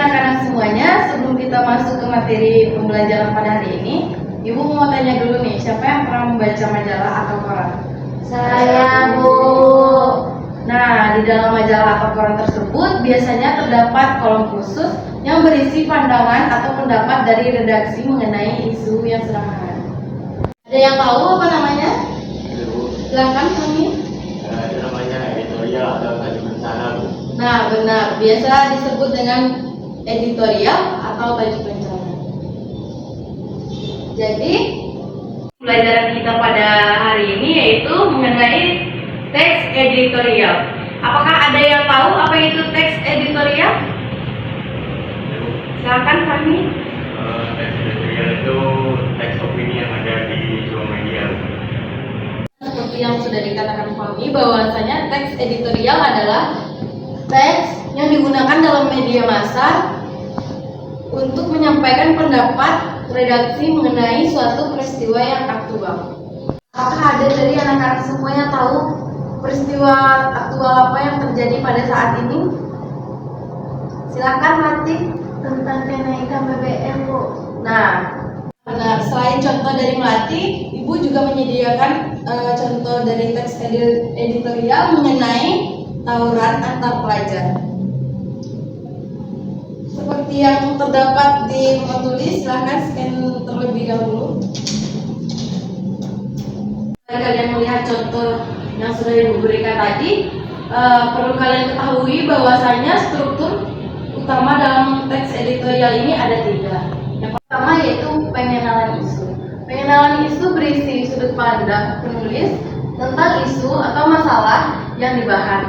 anak-anak semuanya, sebelum kita masuk ke materi pembelajaran pada hari ini, Ibu mau tanya dulu nih, siapa yang pernah membaca majalah atau koran? Saya, Bu. Nah, di dalam majalah atau koran tersebut biasanya terdapat kolom khusus yang berisi pandangan atau pendapat dari redaksi mengenai isu yang sedang hangat. Ada yang tahu apa namanya? Silakan kami. Itu namanya editorial atau tajuk rencana, Bu. Nah, benar. Biasa disebut dengan editorial atau tajuk rencana. Jadi, pelajaran kita pada hari ini yaitu mengenai teks editorial. Apakah ada yang tahu apa itu teks editorial? Silakan kami. Teks editorial itu teks opini yang ada di sebuah media. Seperti yang sudah dikatakan Fahmi, bahwasanya teks editorial adalah teks yang digunakan dalam media massa untuk menyampaikan pendapat redaksi mengenai suatu peristiwa yang aktual. Apakah ada dari anak-anak semuanya tahu peristiwa aktual apa yang terjadi pada saat ini? Silakan Mati. Tentang kenaikan BBM, Bu. Nah, benar. Selain contoh dari Melati, Ibu juga menyediakan contoh dari teks editorial mengenai tawuran antar pelajar. Seperti yang terdapat di papan tulis, silahkan scan terlebih dahulu. Kalian melihat contoh yang sudah Ibu berikan tadi, perlu kalian ketahui bahwasanya struktur utama dalam teks editorial ini ada 3. Yang pertama yaitu pengenalan isu. Pengenalan isu berisi sudut pandang penulis tentang isu atau masalah yang dibahas.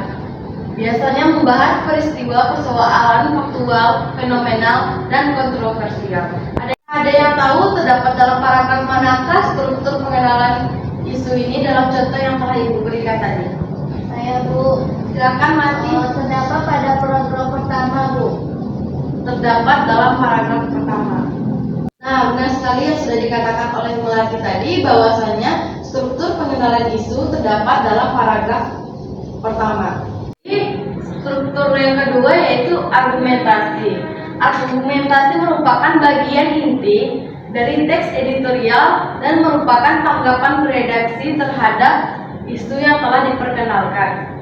Biasanya membahas peristiwa, persoalan, faktual, fenomenal, dan kontroversial. Ada yang tahu terdapat dalam paragraf manakah struktur pengenalan isu ini dalam contoh yang telah Ibu berikan tadi? Saya, Bu. Silakan Mati. Terdapat pada paragraf pertama, Bu. Terdapat dalam paragraf pertama. Nah, benar sekali yang sudah dikatakan oleh Melati tadi bahwasanya struktur pengenalan isu terdapat dalam paragraf pertama. Struktur yang kedua yaitu argumentasi. Argumentasi merupakan bagian inti dari teks editorial dan merupakan tanggapan redaksi terhadap isu yang telah diperkenalkan.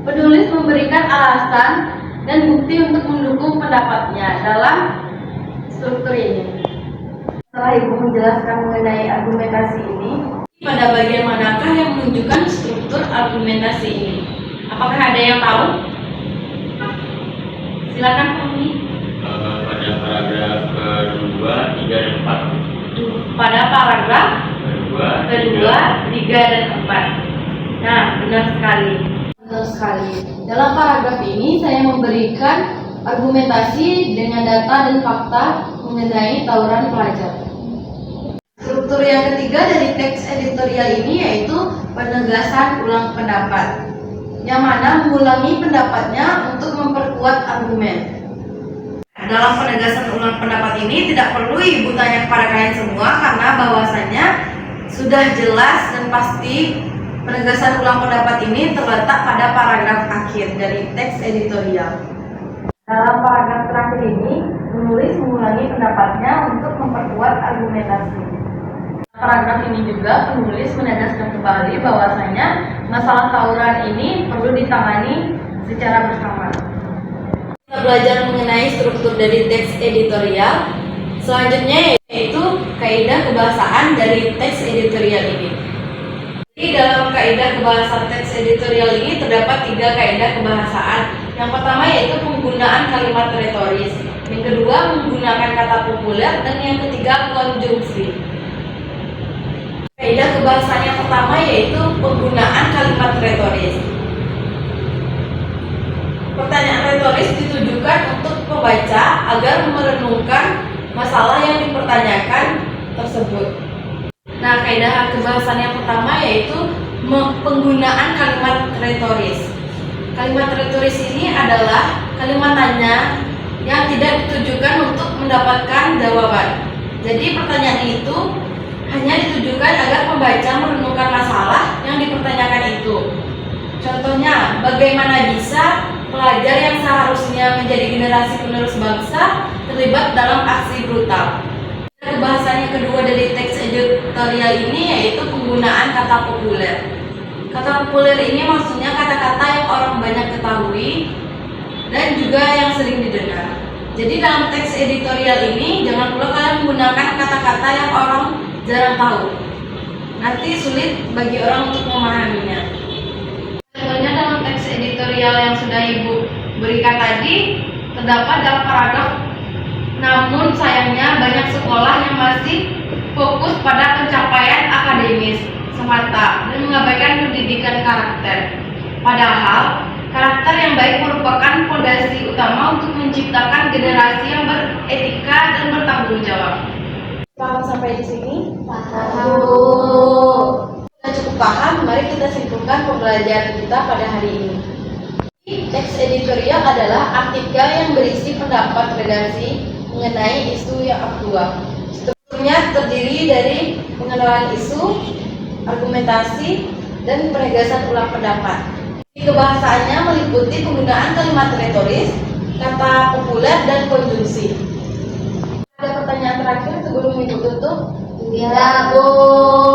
Penulis memberikan alasan dan bukti untuk mendukung pendapatnya dalam struktur ini. Setelah Ibu menjelaskan mengenai argumentasi ini, pada bagian manakah yang menunjukkan struktur argumentasi ini? Apakah ada yang tahu? Silakan Fahmi. Pada paragraf kedua, 3, dan 4. Pada paragraf Kedua, 3, dan 4. Nah, benar sekali. Benar sekali. Dalam paragraf ini saya memberikan argumentasi dengan data dan fakta mengenai tawuran pelajar. Struktur yang ketiga dari teks editorial ini yaitu penegasan ulang pendapat, yang mana mengulangi pendapatnya untuk memperkuat argumen. Dalam penegasan ulang pendapat ini tidak perlu Ibu tanya kepada kalian semua karena bahwasannya sudah jelas dan pasti penegasan ulang pendapat ini terletak pada paragraf akhir dari teks editorial. Dalam paragraf terakhir ini, penulis mengulangi pendapatnya untuk memperkuat argumentasi. Paragraf ini juga penulis menegaskan kembali bahwasanya masalah tawuran ini perlu ditangani secara bersama. Kita belajar mengenai struktur dari teks editorial. Selanjutnya yaitu kaidah kebahasaan dari teks editorial ini. Di dalam kaidah kebahasaan teks editorial ini terdapat 3 kaidah kebahasaan. Yang pertama yaitu penggunaan kalimat retoris. Yang kedua menggunakan kata populer dan yang ketiga konjungsi. Kaidah kebahasaan yang pertama yaitu penggunaan kalimat retoris. Pertanyaan retoris ditujukan untuk pembaca agar merenungkan masalah yang dipertanyakan tersebut. Nah, kaidah kebahasaan yang pertama yaitu penggunaan kalimat retoris. Kalimat retoris ini adalah kalimat tanya yang tidak ditujukan untuk mendapatkan jawaban. Jadi pertanyaan itu hanya ditujukan agar pembaca merenungkan masalah yang dipertanyakan itu. Contohnya, bagaimana bisa pelajar yang seharusnya menjadi generasi penerus bangsa terlibat dalam aksi brutal. Bahasan yang kedua dari teks editorial ini yaitu penggunaan kata populer. Kata populer ini maksudnya kata-kata yang orang banyak ketahui dan juga yang sering didengar. Jadi dalam teks editorial ini jangan pula kalian menggunakan kata-kata yang orang jarang tahu. Nanti sulit bagi orang untuk memahaminya. Contohnya dalam teks editorial yang sudah Ibu berikan tadi terdapat dalam paragraf, namun sayangnya banyak sekolah yang masih fokus pada pencapaian akademis semata dan mengabaikan pendidikan karakter. Padahal karakter yang baik merupakan fondasi utama untuk menciptakan generasi yang beretika dan bertanggung jawab. Paham sampai di sini? Paham, Bu. Sudah cukup paham, mari kita simpulkan pembelajaran kita pada hari ini. Teks editorial adalah artikel yang berisi pendapat redaksi mengenai isu yang aktual. Strukturnya terdiri dari pengenalan isu, argumentasi, dan penegasan ulang pendapat. Kebahasaannya meliputi penggunaan kalimat retoris, kata populer, dan konjungsi. Ada pertanyaan terakhir sebelum Ibu tutup? Tidak, Bu.